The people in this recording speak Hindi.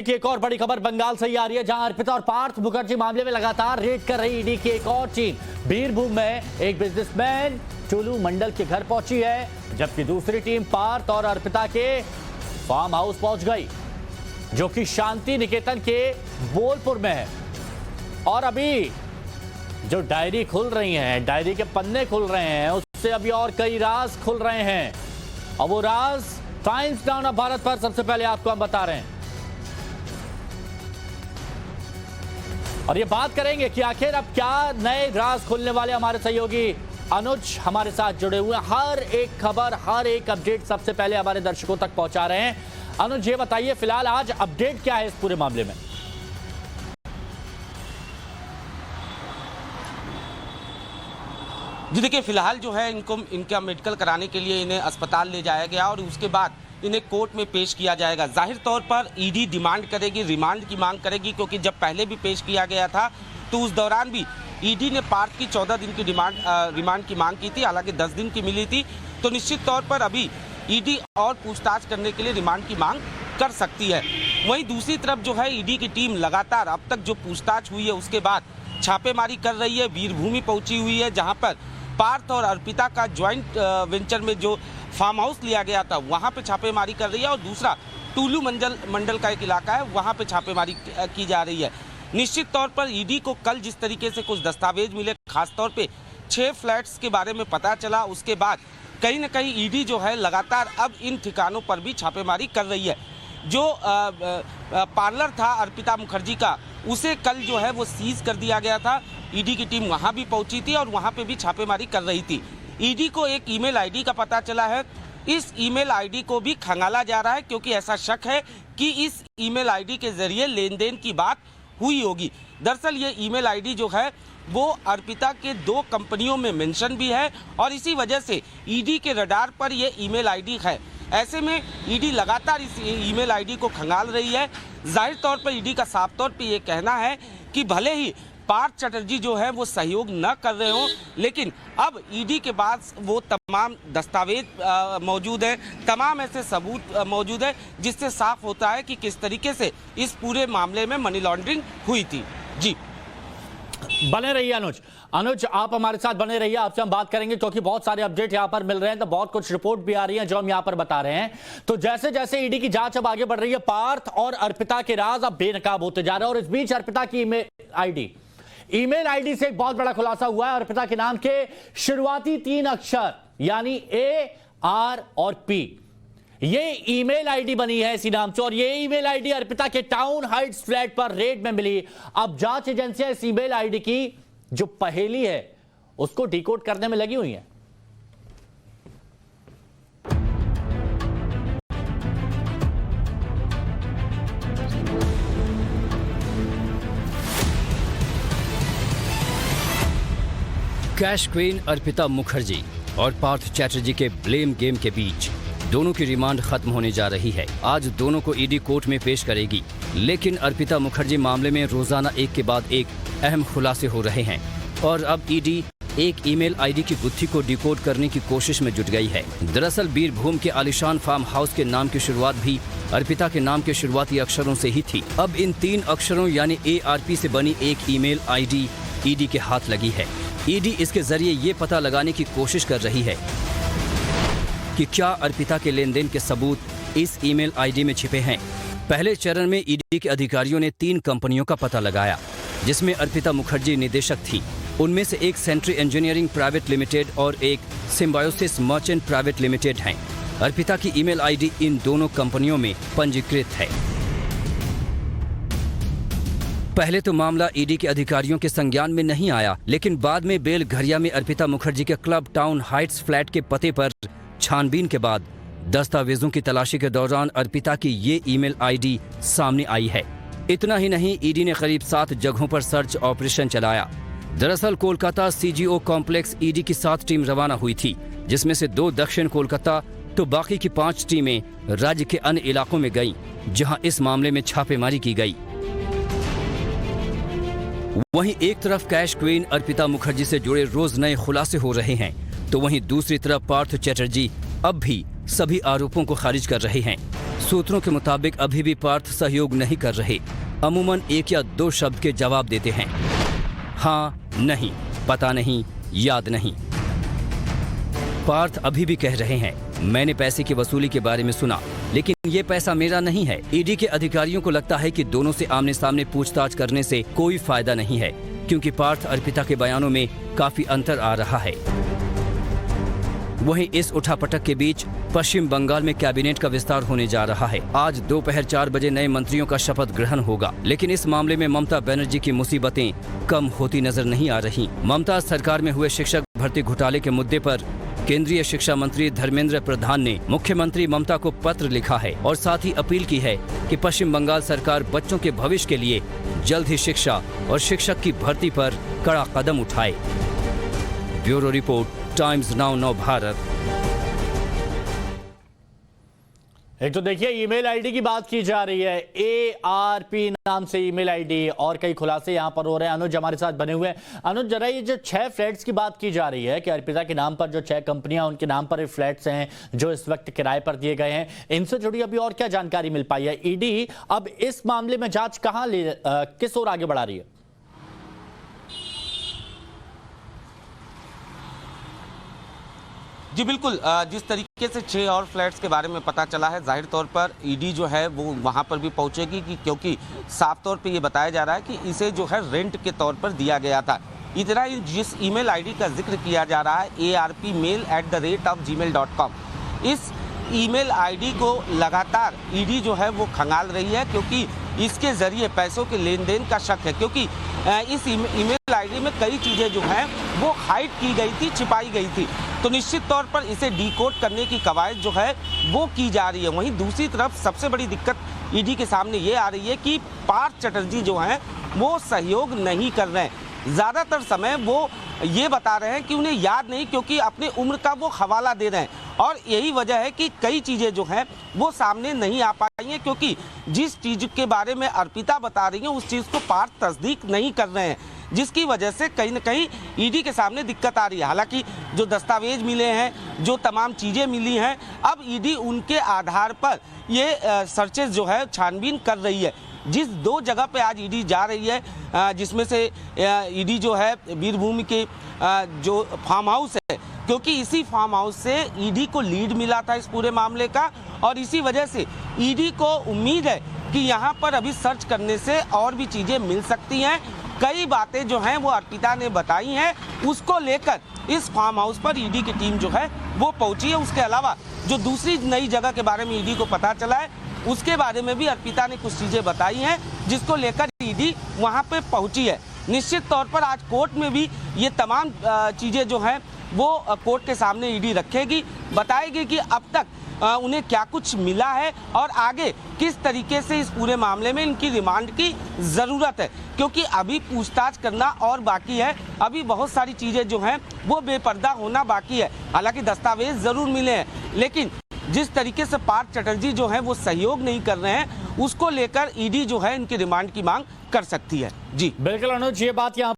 की एक और बड़ी खबर बंगाल से ही आ रही है, जहां अर्पिता और पार्थ मुखर्जी मामले में लगातार रेड कर रही ईडी की एक और टीम बीरभूम में एक बिजनेसमैन टुलू मंडल के घर पहुंची है, जबकि दूसरी टीम पार्थ और अर्पिता के फार्म हाउस पहुंच गई, जो कि शांति निकेतन के बोलपुर में है। और अभी जो डायरी खुल रही है, डायरी के पन्ने खुल रहे हैं, उससे अभी और कई राज खुल रहे हैं। और वो राज टाइम्स नाउ ऑफ भारत पर सबसे पहले आपको हम बता रहे हैं। और ये बात करेंगे कि आखिर अब क्या नए राज खुलने वाले। हमारे सहयोगी अनुज हमारे साथ जुड़े हुए हैं, हर एक खबर, हर एक अपडेट सबसे पहले हमारे दर्शकों तक पहुंचा रहे हैं। अनुज, ये बताइए फिलहाल आज अपडेट क्या है इस पूरे मामले में? जी देखिए, फिलहाल जो है इनका मेडिकल कराने के लिए इन्हें अस्पताल ले जाया गया और उसके बाद इन्हें कोर्ट में पेश किया जाएगा। जाहिर तौर पर ईडी डिमांड करेगी, रिमांड की मांग करेगी, क्योंकि जब पहले भी पेश किया गया था तो उस दौरान भी ईडी ने पार्थ की 14 दिन की रिमांड की मांग की थी, हालांकि 10 दिन की मिली थी। तो निश्चित तौर पर अभी ईडी और पूछताछ करने के लिए रिमांड की मांग कर सकती है। वहीं दूसरी तरफ जो है ईडी की टीम लगातार अब तक जो पूछताछ हुई है उसके बाद छापेमारी कर रही है। वीरभूमि पहुंची हुई है, जहाँ पर पार्थ और अर्पिता का ज्वाइंट वेंचर में जो फार्म हाउस लिया गया था वहां पे छापेमारी कर रही है, और दूसरा टुलू मंडल का एक इलाका है, वहां पे छापेमारी की जा रही है। निश्चित तौर पर ईडी को कल जिस तरीके से कुछ दस्तावेज मिले, खासतौर पे 6 फ्लैट्स के बारे में पता चला, उसके बाद कहीं ना कहीं ईडी जो है लगातार अब इन ठिकानों पर भी छापेमारी कर रही है। जो पार्लर था अर्पिता मुखर्जी का, उसे कल जो है वो सीज कर दिया गया था। ईडी की टीम वहां भी पहुंची थी और वहां पे भी छापेमारी कर रही थी। ईडी को एक ईमेल आईडी का पता चला है, इस ईमेल आईडी को भी खंगाला जा रहा है, क्योंकि ऐसा शक है कि इस ईमेल आईडी के जरिए लेन देन की बात हुई होगी। दरअसल ये ईमेल आईडी जो है वो अर्पिता के 2 कंपनियों में मेंशन भी है, और इसी वजह से ईडी के रडार पर ये ईमेल आईडी है। ऐसे में ईडी लगातार इस ईमेल आईडी को खंगाल रही है। जाहिर तौर पर ईडी का साफ तौर पर यह कहना है कि भले ही पार्थ चटर्जी जो है वो सहयोग न कर रहे हों, लेकिन अब ईडी के पास वो तमाम दस्तावेज मौजूद है, तमाम ऐसे सबूत मौजूद है, जिससे साफ होता है कि किस तरीके से इस पूरे मामले में मनी लॉन्ड्रिंग हुई थी। जी बने रहिए अनुज, आप हमारे साथ बने रहिए, आपसे हम बात करेंगे, क्योंकि बहुत सारे अपडेट यहां पर मिल रहे हैं, तो बहुत कुछ रिपोर्ट भी आ रही है जो हम यहां पर बता रहे हैं। तो जैसे जैसे ईडी की जांच अब आगे बढ़ रही है, पार्थ और अर्पिता के राज अब बेनकाब होते जा रहे हैं। और इस बीच अर्पिता की ईमेल आईडी से एक बहुत बड़ा खुलासा हुआ है। अर्पिता के नाम के शुरुआती 3 अक्षर यानी AR और P, ये ईमेल आईडी बनी है इसी नाम से, और ये ईमेल आईडी अर्पिता के टाउन हाइट्स फ्लैट पर रेड में मिली। अब जांच एजेंसियां इस ईमेल आईडी की जो पहेली है उसको डिकोड करने में लगी हुई हैं। कैश क्वीन अर्पिता मुखर्जी और पार्थ चैटर्जी के ब्लेम गेम के बीच दोनों की रिमांड खत्म होने जा रही है। आज दोनों को ईडी कोर्ट में पेश करेगी, लेकिन अर्पिता मुखर्जी मामले में रोजाना एक के बाद एक अहम खुलासे हो रहे हैं, और अब ईडी एक ईमेल आईडी की गुत्थी को डिकोड करने की कोशिश में जुट गई है। दरअसल बीरभूम के आलिशान फार्म हाउस के नाम की शुरुआत भी अर्पिता के नाम के शुरुआती अक्षरों से ही थी। अब इन 3 अक्षरों यानी ARP से बनी एक ईमेल आईडी ईडी के हाथ लगी है। ईडी इसके जरिए ये पता लगाने की कोशिश कर रही है कि क्या अर्पिता के लेन देन के सबूत इस ईमेल आईडी में छिपे हैं। पहले चरण में ईडी के अधिकारियों ने 3 कंपनियों का पता लगाया, जिसमें अर्पिता मुखर्जी निदेशक थी। उनमें से एक सेंट्री इंजीनियरिंग प्राइवेट लिमिटेड और एक सिम्बायोसिस मर्चेंट प्राइवेट लिमिटेड हैं। अर्पिता की ईमेल आईडी इन दोनों कंपनियों में पंजीकृत है। पहले तो मामला ईडी के अधिकारियों के संज्ञान में नहीं आया, लेकिन बाद में बेलघरिया में अर्पिता मुखर्जी के क्लब टाउन हाइट्स फ्लैट के पते पर छानबीन के बाद दस्तावेजों की तलाशी के दौरान अर्पिता की ये ईमेल आईडी सामने आई है। इतना ही नहीं, ईडी ने करीब 7 जगहों पर सर्च ऑपरेशन चलाया। दरअसल कोलकाता CGO कॉम्प्लेक्स ईडी की 7 टीम रवाना हुई थी, जिसमें से 2 दक्षिण कोलकाता, तो बाकी की 5 टीमें राज्य के अन्य इलाकों में गईं, जहां इस मामले में छापेमारी की गई। वहीं एक तरफ कैश क्वीन अर्पिता मुखर्जी से जुड़े रोज नए खुलासे हो रहे हैं, तो वहीं दूसरी तरफ पार्थ चैटर्जी अब भी सभी आरोपों को खारिज कर रहे हैं। सूत्रों के मुताबिक अभी भी पार्थ सहयोग नहीं कर रहे। अमूमन 1 या 2 शब्द के जवाब देते हैं, हाँ, नहीं, पता नहीं, याद नहीं। पार्थ अभी भी कह रहे हैं, मैंने पैसे की वसूली के बारे में सुना, लेकिन ये पैसा मेरा नहीं है। ईडी के अधिकारियों को लगता है कि दोनों से आमने सामने पूछताछ करने से कोई फायदा नहीं है, क्योंकि पार्थ अर्पिता के बयानों में काफी अंतर आ रहा है। वहीं इस उठापटक के बीच पश्चिम बंगाल में कैबिनेट का विस्तार होने जा रहा है। आज दोपहर 4 बजे नए मंत्रियों का शपथ ग्रहण होगा, लेकिन इस मामले में ममता बनर्जी की मुसीबतें कम होती नजर नहीं आ रही। ममता सरकार में हुए शिक्षक भर्ती घोटाले के मुद्दे पर केंद्रीय शिक्षा मंत्री धर्मेंद्र प्रधान ने मुख्यमंत्री ममता को पत्र लिखा है और साथ ही अपील की है कि पश्चिम बंगाल सरकार बच्चों के भविष्य के लिए जल्द ही शिक्षा और शिक्षक की भर्ती पर कड़ा कदम उठाए। ब्यूरो रिपोर्ट, टाइम्स नाउ नव भारत। एक तो देखिए ईमेल आईडी की बात की जा रही है, ARP नाम से ईमेल आईडी, और कई खुलासे यहां पर हो रहे हैं। अनुज हमारे साथ बने हुए हैं। अनुज, जरा ये जो 6 फ्लैट्स की बात की जा रही है कि अर्पिता के नाम पर जो 6 कंपनियां उनके नाम पर फ्लैट्स हैं जो इस वक्त किराए पर दिए गए हैं, इनसे जुड़ी अभी और क्या जानकारी मिल पाई है? ईडी अब इस मामले में जांच कहां किस ओर आगे बढ़ा रही है? जी बिल्कुल, जिस तरीके से 6 और फ्लैट्स के बारे में पता चला है, जाहिर तौर पर ईडी जो है वो वहां पर भी पहुंचेगी क्योंकि साफ तौर पे ये बताया जा रहा है कि इसे जो है रेंट के तौर पर दिया गया था। इतना ही जिस ईमेल आईडी का जिक्र किया जा रहा है arpmail@gmail.com, इस ईमेल आईडी को लगातार ईडी जो है वो खंगाल रही है क्योंकि इसके जरिए पैसों के लेन देन का शक है, क्योंकि इस ईमेल आईडी में कई चीज़ें जो हैं वो हाइड की गई थी, छिपाई गई थी। तो निश्चित तौर पर इसे डिकोड करने की कवायद जो है वो की जा रही है। वहीं दूसरी तरफ सबसे बड़ी दिक्कत ईडी के सामने ये आ रही है कि पार्थ चटर्जी जो हैं वो सहयोग नहीं कर रहे हैं। ज़्यादातर समय वो ये बता रहे हैं कि उन्हें याद नहीं, क्योंकि अपने उम्र का वो हवाला दे रहे हैं, और यही वजह है कि कई चीज़ें जो हैं वो सामने नहीं आ पाई हैं, क्योंकि जिस चीज़ के बारे में अर्पिता बता रही हैं उस चीज़ को पार्थ तस्दीक नहीं कर रहे हैं, जिसकी वजह से कहीं ना कहीं ईडी के सामने दिक्कत आ रही है। हालांकि जो दस्तावेज मिले हैं, जो तमाम चीज़ें मिली हैं, अब ईडी उनके आधार पर ये सर्चेज जो है छानबीन कर रही है। जिस 2 जगह पे आज ईडी जा रही है, जिसमें से ईडी जो है वीरभूमि के जो फार्म हाउस है, क्योंकि इसी फार्म हाउस से ईडी को लीड मिला था इस पूरे मामले का, और इसी वजह से ईडी को उम्मीद है कि यहाँ पर अभी सर्च करने से और भी चीज़ें मिल सकती हैं। कई बातें जो हैं वो अर्पिता ने बताई हैं, उसको लेकर इस फार्म हाउस पर ईडी की टीम जो है वो पहुंची है। उसके अलावा जो दूसरी नई जगह के बारे में ईडी को पता चला है, उसके बारे में भी अर्पिता ने कुछ चीज़ें बताई हैं, जिसको लेकर ईडी वहां पे पहुंची है। निश्चित तौर पर आज कोर्ट में भी ये तमाम चीज़ें जो हैं वो कोर्ट के सामने ईडी रखेगी, बताएगी कि अब तक उन्हें क्या कुछ मिला है और आगे किस तरीके से इस पूरे मामले में इनकी रिमांड की ज़रूरत है, क्योंकि अभी पूछताछ करना और बाकी है। अभी बहुत सारी चीज़ें जो हैं वो बेपर्दा होना बाकी है। हालांकि दस्तावेज ज़रूर मिले हैं, लेकिन जिस तरीके से पार्थ चटर्जी जो है वो सहयोग नहीं कर रहे हैं, उसको लेकर ईडी जो है इनकी रिमांड की मांग कर सकती है। जी बिल्कुल अनुज, ये बात यहाँ